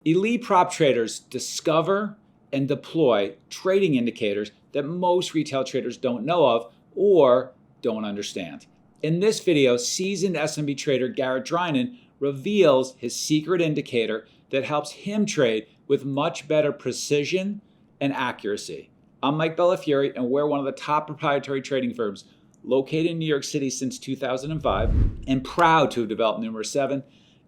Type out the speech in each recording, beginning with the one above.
Elite prop traders discover and deploy trading indicators that most retail traders don't know of or don't understand. In this video, seasoned SMB trader Garrett Drinan reveals his secret indicator that helps him trade with much better precision and accuracy. I'm Mike Bellafiore, and we're one of the top proprietary trading firms located in New York City since 2005 and proud to have developed numerous 7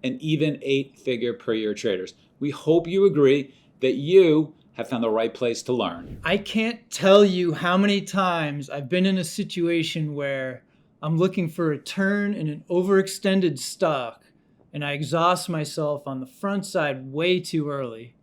and even 8-figure per year traders. We hope you agree that you have found the right place to learn. I can't tell you how many times I've been in a situation where I'm looking for a turn in an overextended stock and I exhaust myself on the front side way too early,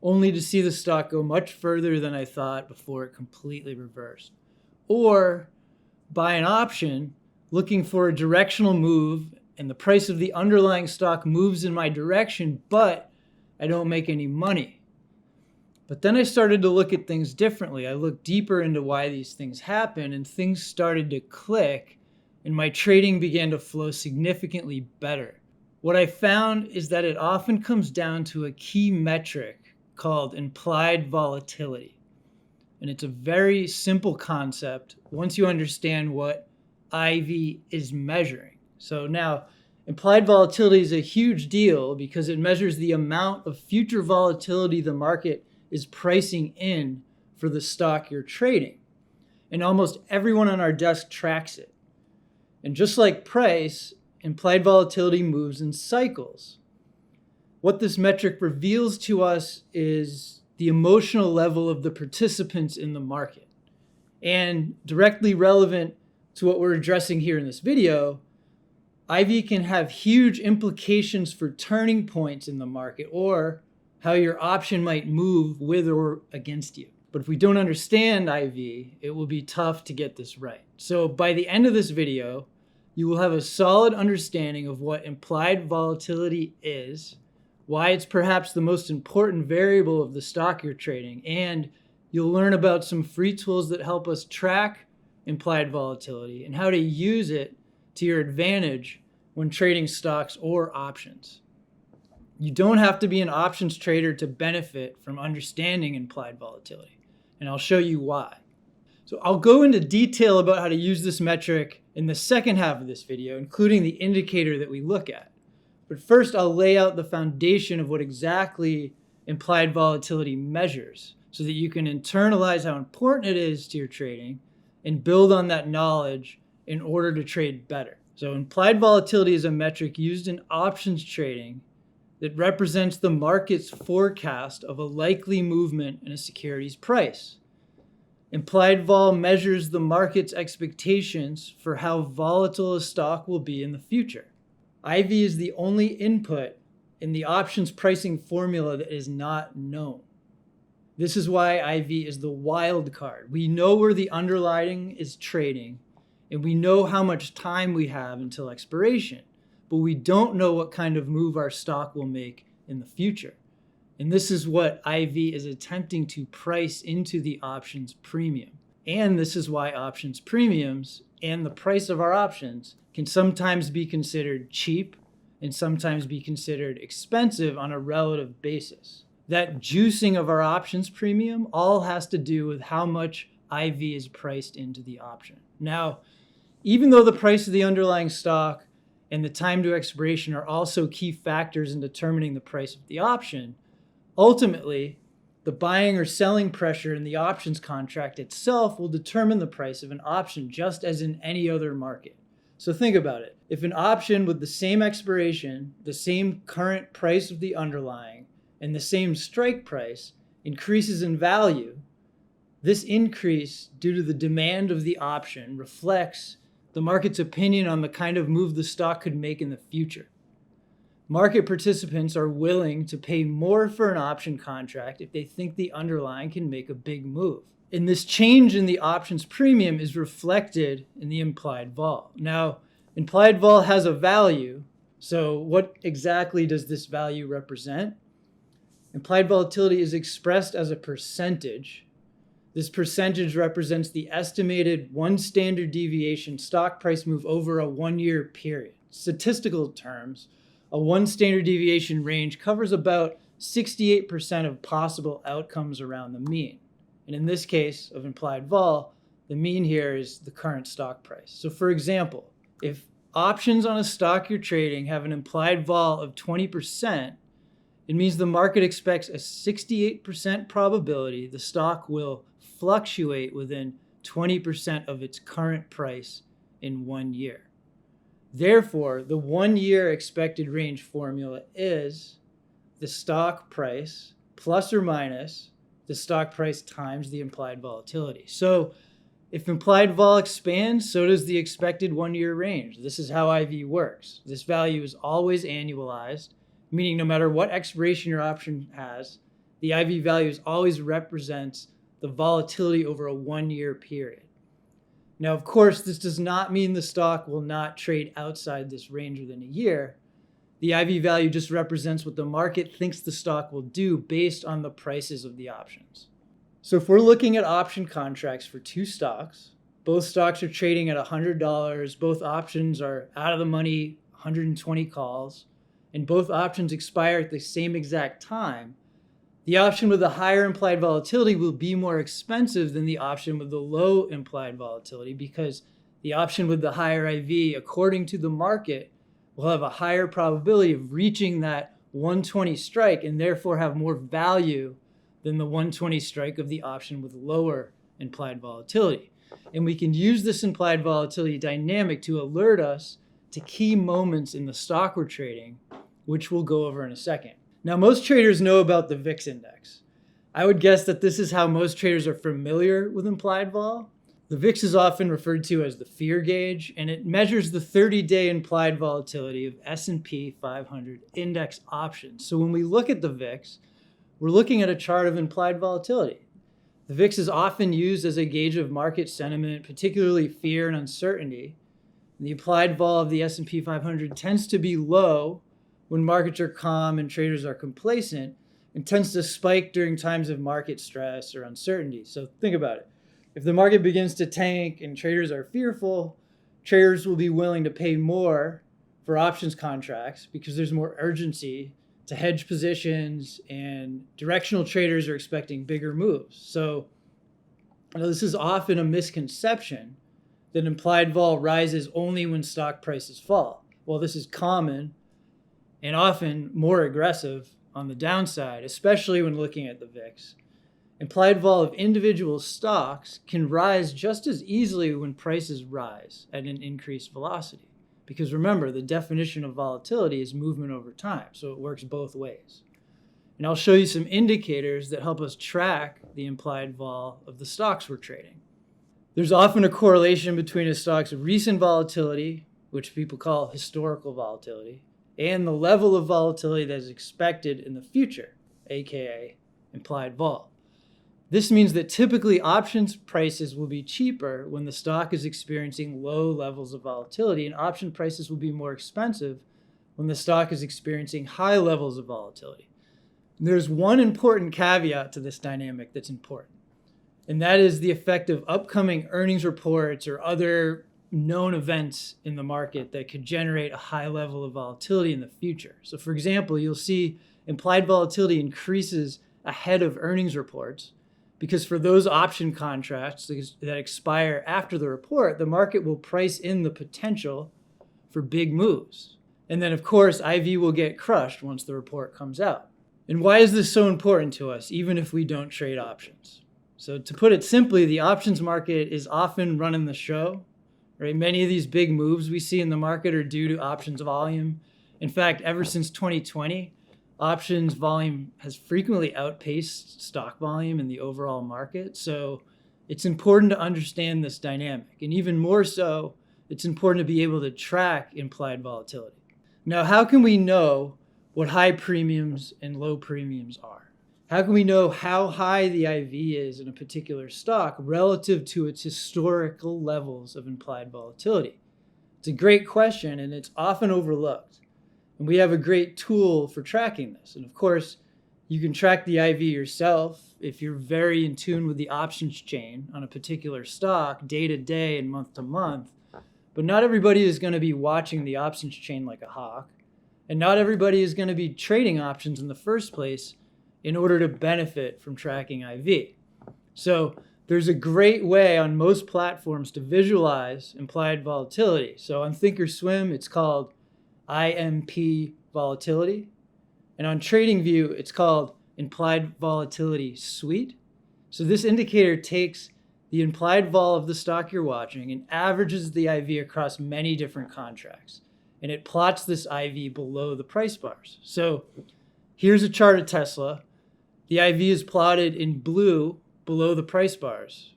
only to see the stock go much further than I thought before it completely reversed. Or buy an option looking for a directional move and the price of the underlying stock moves in my direction, but I don't make any money. But then I started to look at things differently. I looked deeper into why these things happen, and things started to click, and my trading began to flow significantly better. What I found is that it often comes down to a key metric called implied volatility. And it's a very simple concept once you understand what IV is measuring. So now, implied volatility is a huge deal because it measures the amount of future volatility the market is pricing in for the stock you're trading. And almost everyone on our desk tracks it. And just like price, implied volatility moves in cycles. What this metric reveals to us is the emotional level of the participants in the market. And directly relevant to what we're addressing here in this video, IV can have huge implications for turning points in the market or how your option might move with or against you. But if we don't understand IV, it will be tough to get this right. So by the end of this video, you will have a solid understanding of what implied volatility is, why it's perhaps the most important variable of the stock you're trading, and you'll learn about some free tools that help us track implied volatility and how to use it to your advantage when trading stocks or options. You don't have to be an options trader to benefit from understanding implied volatility, and I'll show you why. So I'll go into detail about how to use this metric in the second half of this video, including the indicator that we look at. But first, I'll lay out the foundation of what exactly implied volatility measures so that you can internalize how important it is to your trading and build on that knowledge in order to trade better. So implied volatility is a metric used in options trading that represents the market's forecast of a likely movement in a security's price. Implied vol measures the market's expectations for how volatile a stock will be in the future. IV is the only input in the options pricing formula that is not known. This is why IV is the wild card. We know where the underlying is trading, and we know how much time we have until expiration, but we don't know what kind of move our stock will make in the future. And this is what IV is attempting to price into the options premium. And this is why options premiums and the price of our options can sometimes be considered cheap and sometimes be considered expensive on a relative basis. That juicing of our options premium all has to do with how much IV is priced into the option. Now, even though the price of the underlying stock and the time to expiration are also key factors in determining the price of the option, ultimately, the buying or selling pressure in the options contract itself will determine the price of an option, just as in any other market. So think about it. If an option with the same expiration, the same current price of the underlying, and the same strike price increases in value, this increase due to the demand of the option reflects the market's opinion on the kind of move the stock could make in the future. Market participants are willing to pay more for an option contract if they think the underlying can make a big move. And this change in the options premium is reflected in the implied vol. Now, implied vol has a value, so what exactly does this value represent? Implied volatility is expressed as a percentage. This percentage represents the estimated one standard deviation stock price move over a 1-year period. Statistical terms, a one standard deviation range covers about 68% of possible outcomes around the mean. And in this case of implied vol, the mean here is the current stock price. So for example, if options on a stock you're trading have an implied vol of 20%, it means the market expects a 68% probability the stock will fluctuate within 20% of its current price in 1 year. Therefore, the 1 year expected range formula is the stock price plus or minus the stock price times the implied volatility. So if implied vol expands, so does the expected 1 year range. This is how IV works. This value is always annualized, meaning no matter what expiration your option has, the IV value always represents the volatility over a 1 year period. Now, of course, this does not mean the stock will not trade outside this range within a year. The IV value just represents what the market thinks the stock will do based on the prices of the options. So if we're looking at option contracts for two stocks, both stocks are trading at $100, both options are out of the money, 120 calls, and both options expire at the same exact time, the option with the higher implied volatility will be more expensive than the option with the low implied volatility because the option with the higher IV, according to the market, will have a higher probability of reaching that 120 strike and therefore have more value than the 120 strike of the option with lower implied volatility. And we can use this implied volatility dynamic to alert us to key moments in the stock we're trading, which we'll go over in a second. Now, most traders know about the VIX index. I would guess that this is how most traders are familiar with implied vol. The VIX is often referred to as the fear gauge, and it measures the 30-day implied volatility of S&P 500 index options. So when we look at the VIX, we're looking at a chart of implied volatility. The VIX is often used as a gauge of market sentiment, particularly fear and uncertainty. The implied vol of the S&P 500 tends to be low when markets are calm and traders are complacent, and tends to spike during times of market stress or uncertainty. So think about it. If the market begins to tank and traders are fearful, traders will be willing to pay more for options contracts because there's more urgency to hedge positions and directional traders are expecting bigger moves. So this is often a misconception that implied vol rises only when stock prices fall. Well, this is common and often more aggressive on the downside, especially when looking at the VIX. Implied vol of individual stocks can rise just as easily when prices rise at an increased velocity. Because remember, the definition of volatility is movement over time, so it works both ways. And I'll show you some indicators that help us track the implied vol of the stocks we're trading. There's often a correlation between a stock's recent volatility, which people call historical volatility, and the level of volatility that is expected in the future, aka implied vol. This means that typically options prices will be cheaper when the stock is experiencing low levels of volatility, and option prices will be more expensive when the stock is experiencing high levels of volatility. There's one important caveat to this dynamic that's important, and that is the effect of upcoming earnings reports or other known events in the market that could generate a high level of volatility in the future. So for example, you'll see implied volatility increases ahead of earnings reports because for those option contracts that expire after the report, the market will price in the potential for big moves. And then of course, IV will get crushed once the report comes out. And why is this so important to us, even if we don't trade options? So to put it simply, the options market is often running the show. Right? Many of these big moves we see in the market are due to options volume. In fact, ever since 2020, options volume has frequently outpaced stock volume in the overall market. So it's important to understand this dynamic. And even more so, it's important to be able to track implied volatility. Now, how can we know what high premiums and low premiums are? How can we know how high the IV is in a particular stock relative to its historical levels of implied volatility? It's a great question, and it's often overlooked. And we have a great tool for tracking this. And of course, you can track the IV yourself if you're very in tune with the options chain on a particular stock day to day and month to month. But not everybody is going to be watching the options chain like a hawk. And not everybody is going to be trading options in the first place in order to benefit from tracking IV. So there's a great way on most platforms to visualize implied volatility. So on Thinkorswim, it's called IMP volatility. And on TradingView, it's called implied volatility suite. So this indicator takes the implied vol of the stock you're watching and averages the IV across many different contracts. And it plots this IV below the price bars. So here's a chart of Tesla. The IV is plotted in blue below the price bars.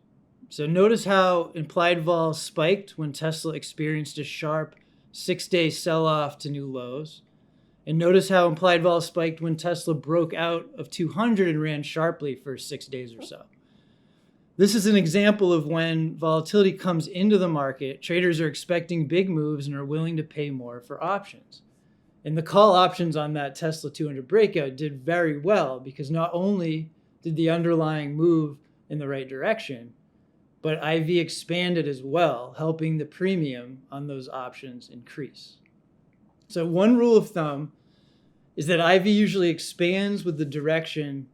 So notice how implied vol spiked when Tesla experienced a sharp 6-day sell-off to new lows. And notice how implied vol spiked when Tesla broke out of 200 and ran sharply for 6 days or so. This is an example of when volatility comes into the market, traders are expecting big moves and are willing to pay more for options. And the call options on that Tesla 200 breakout did very well because not only did the underlying move in the right direction, but IV expanded as well, helping the premium on those options increase. So one rule of thumb is that IV usually expands with the direction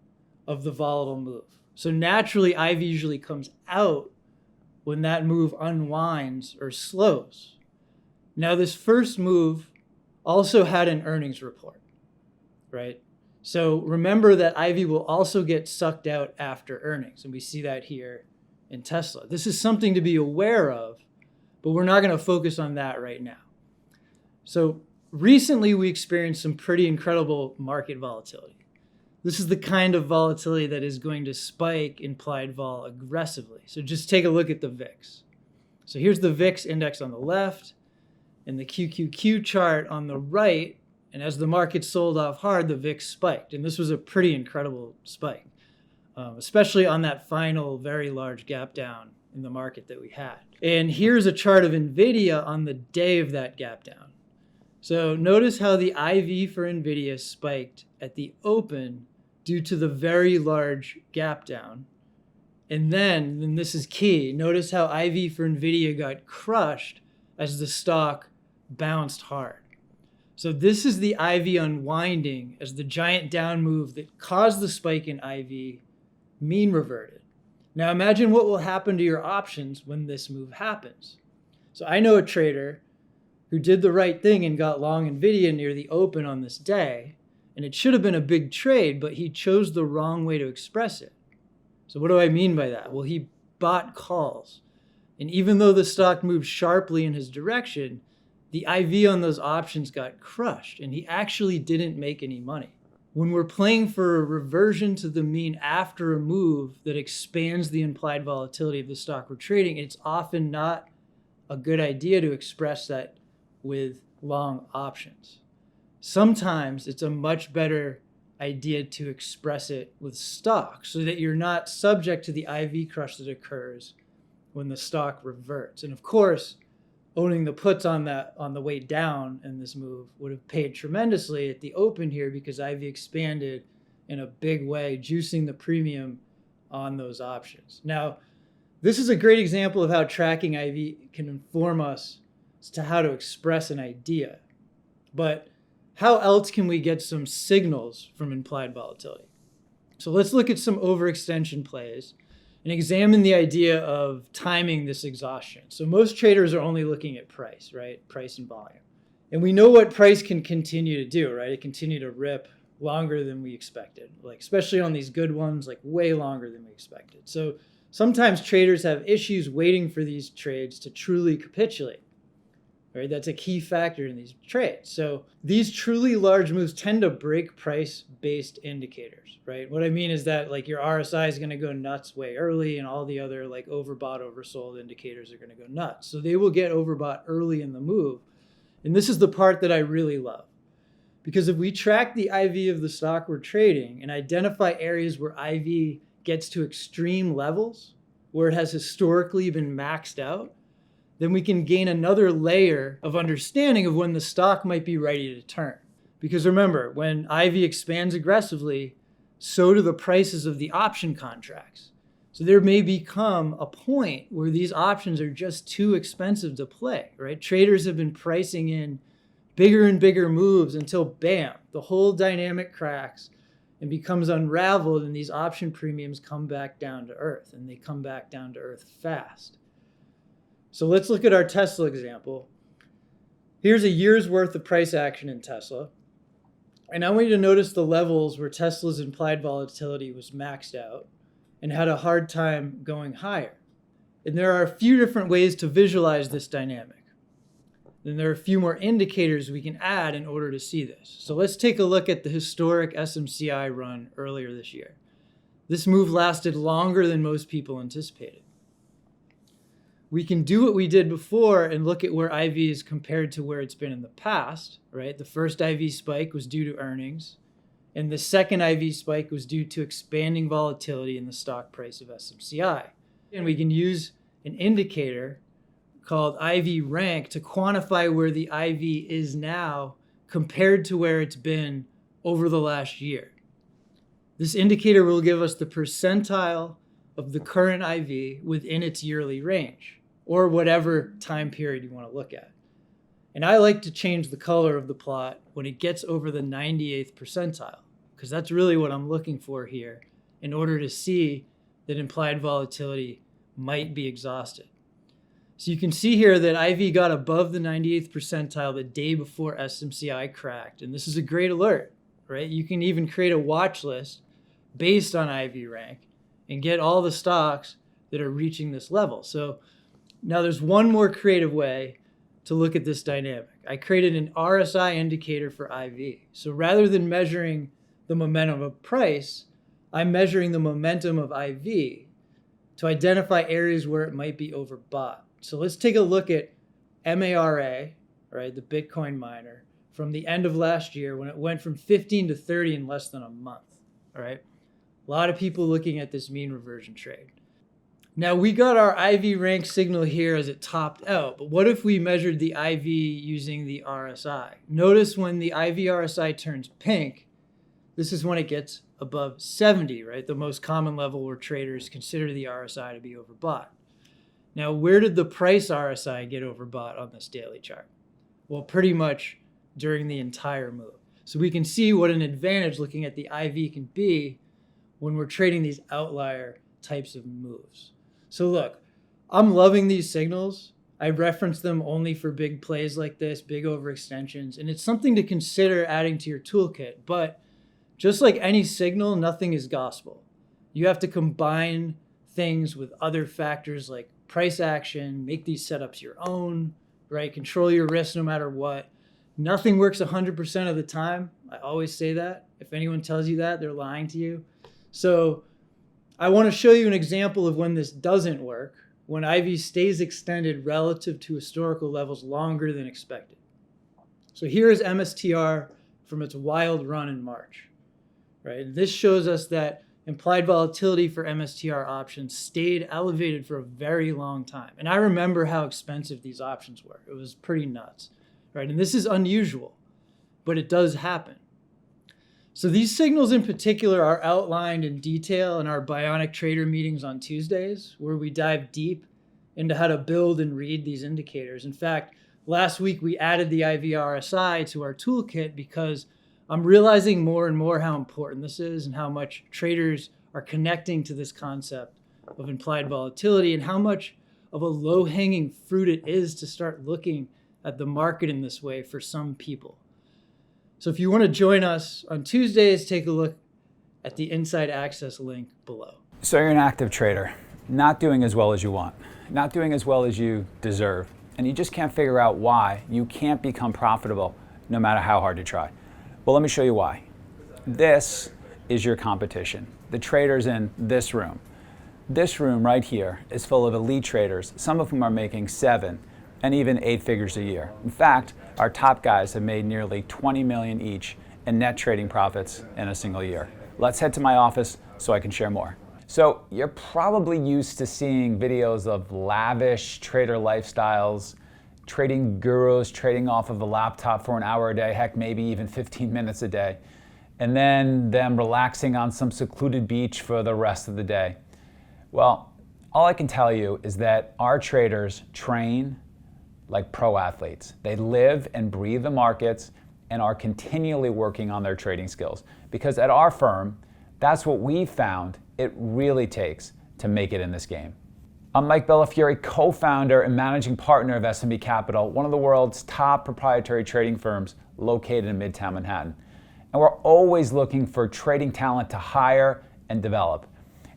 of the volatile move. So naturally, IV usually comes out when that move unwinds or slows. Now, this first move also had an earnings report, right? So remember that IV will also get sucked out after earnings, and we see that here in Tesla. This is something to be aware of, but we're not going to focus on that right now. So recently, we experienced some pretty incredible market volatility. This is the kind of volatility that is going to spike implied vol aggressively. So just take a look at the VIX. So here's the VIX index on the left and the QQQ chart on the right. And as the market sold off hard, the VIX spiked. And this was a pretty incredible spike, especially on that final very large gap down in the market that we had. And here's a chart of NVIDIA on the day of that gap down. So notice how the IV for NVIDIA spiked at the open due to the very large gap down. And then, and this is key, notice how IV for NVIDIA got crushed as the stock bounced hard. So this is the IV unwinding as the giant down move that caused the spike in IV mean reverted. Now imagine what will happen to your options when this move happens. So I know a trader who did the right thing and got long NVIDIA near the open on this day, and it should have been a big trade, but he chose the wrong way to express it. So what do I mean by that? Well, he bought calls. And even though the stock moved sharply in his direction, the IV on those options got crushed, and he actually didn't make any money. When we're playing for a reversion to the mean after a move that expands the implied volatility of the stock we're trading, it's often not a good idea to express that with long options. Sometimes it's a much better idea to express it with stock so that you're not subject to the IV crush that occurs when the stock reverts. And of course, owning the puts on the way down in this move would have paid tremendously at the open here because IV expanded in a big way, juicing the premium on those options. Now, this is a great example of how tracking IV can inform us as to how to express an idea. But how else can we get some signals from implied volatility? So let's look at some overextension plays and examine the idea of timing this exhaustion. So most traders are only looking at price, right? Price and volume. And we know what price can continue to do, right? It continue to rip longer than we expected, like especially on these good ones, like way longer than we expected. So sometimes traders have issues waiting for these trades to truly capitulate. Right? That's a key factor in these trades. So these truly large moves tend to break price-based indicators, right? What I mean is that like your RSI is going to go nuts way early and all the other like overbought, oversold indicators are going to go nuts. So they will get overbought early in the move. And this is the part that I really love. Because if we track the IV of the stock we're trading and identify areas where IV gets to extreme levels, where it has historically been maxed out, then we can gain another layer of understanding of when the stock might be ready to turn. Because remember, when IV expands aggressively, so do the prices of the option contracts. So there may become a point where these options are just too expensive to play, right? Traders have been pricing in bigger and bigger moves until bam, the whole dynamic cracks and becomes unraveled, and these option premiums come back down to earth, and they come back down to earth fast. So let's look at our Tesla example. Here's a year's worth of price action in Tesla. And I want you to notice the levels where Tesla's implied volatility was maxed out and had a hard time going higher. And there are a few different ways to visualize this dynamic. Then there are a few more indicators we can add in order to see this. So let's take a look at the historic SMCI run earlier this year. This move lasted longer than most people anticipated. We can do what we did before and look at where IV is compared to where it's been in the past, right? The first IV spike was due to earnings, and the second IV spike was due to expanding volatility in the stock price of SMCI. And we can use an indicator called IV rank to quantify where the IV is now compared to where it's been over the last year. This indicator will give us the percentile of the current IV within its yearly range, or whatever time period you want to look at. And I like to change the color of the plot when it gets over the 98th percentile, because that's really what I'm looking for here in order to see that implied volatility might be exhausted. So you can see here that IV got above the 98th percentile the day before SMCI cracked. And this is a great alert, right? You can even create a watch list based on IV rank and get all the stocks that are reaching this level. So now there's one more creative way to look at this dynamic. I created an RSI indicator for IV. So rather than measuring the momentum of price, I'm measuring the momentum of IV to identify areas where it might be overbought. So let's take a look at MARA, right, the Bitcoin miner, from the end of last year when it went from 15 to 30 in less than a month, all right? A lot of people looking at this mean reversion trade. Now we got our IV rank signal here as it topped out, but what if we measured the IV using the RSI? Notice when the IV RSI turns pink, this is when it gets above 70, right? The most common level where traders consider the RSI to be overbought. Now, where did the price RSI get overbought on this daily chart? Well, pretty much during the entire move. So we can see what an advantage looking at the IV can be when we're trading these outlier types of moves. So look, I'm loving these signals. I reference them only for big plays like this, big overextensions, and it's something to consider adding to your toolkit. But just like any signal, nothing is gospel. You have to combine things with other factors like price action, make these setups your own, right? Control your risk no matter what. Nothing works 100% of the time. I always say that. If anyone tells you that, they're lying to you. So I want to show you an example of when this doesn't work, when IV stays extended relative to historical levels longer than expected. So here is MSTR from its wild run in March, right? This shows us that implied volatility for MSTR options stayed elevated for a very long time. And I remember how expensive these options were. It was pretty nuts, right? And this is unusual, but it does happen. So these signals in particular are outlined in detail in our Bionic Trader meetings on Tuesdays, where we dive deep into how to build and read these indicators. In fact, last week we added the IVRSI to our toolkit because I'm realizing more and more how important this is and how much traders are connecting to this concept of implied volatility and how much of a low-hanging fruit it is to start looking at the market in this way for some people. So if you want to join us on Tuesdays, take a look at the Inside Access link below. So you're an active trader, not doing as well as you want, not doing as well as you deserve, and you just can't figure out why you can't become profitable no matter how hard you try. Well, let me show you why. This is your competition. The traders in this room. This room right here is full of elite traders, some of whom are making 7 and even 8 figures a year. In fact, our top guys have made nearly 20 million each in net trading profits in a single year. Let's head to my office so I can share more. So you're probably used to seeing videos of lavish trader lifestyles, trading gurus trading off of a laptop for an hour a day, heck, maybe even 15 minutes a day, and then them relaxing on some secluded beach for the rest of the day. Well, all I can tell you is that our traders train, like pro athletes. They live and breathe the markets and are continually working on their trading skills. Because at our firm, that's what we found it really takes to make it in this game. I'm Mike Bellafiore, co-founder and managing partner of SMB Capital, one of the world's top proprietary trading firms located in Midtown Manhattan. And we're always looking for trading talent to hire and develop.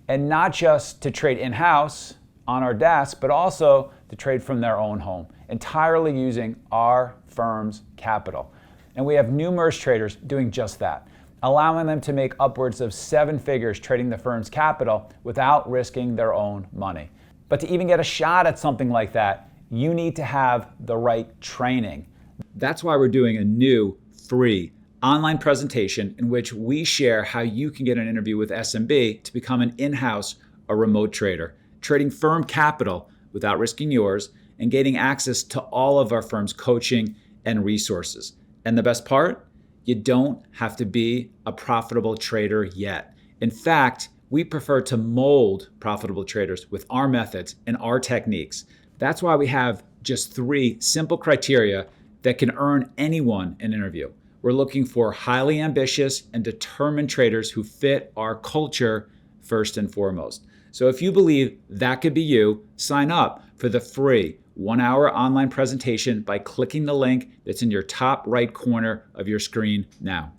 And not just to trade in-house on our desk, but also to trade from their own home, entirely using our firm's capital. And we have numerous traders doing just that, allowing them to make upwards of 7 figures trading the firm's capital without risking their own money. But to even get a shot at something like that, you need to have the right training. That's why we're doing a new free online presentation in which we share how you can get an interview with SMB to become an in-house or remote trader, trading firm capital without risking yours and gaining access to all of our firm's coaching and resources. And the best part, you don't have to be a profitable trader yet. In fact, we prefer to mold profitable traders with our methods and our techniques. That's why we have just 3 simple criteria that can earn anyone an interview. We're looking for highly ambitious and determined traders who fit our culture first and foremost. So if you believe that could be you, sign up for the free 1-hour online presentation by clicking the link that's in your top right corner of your screen now.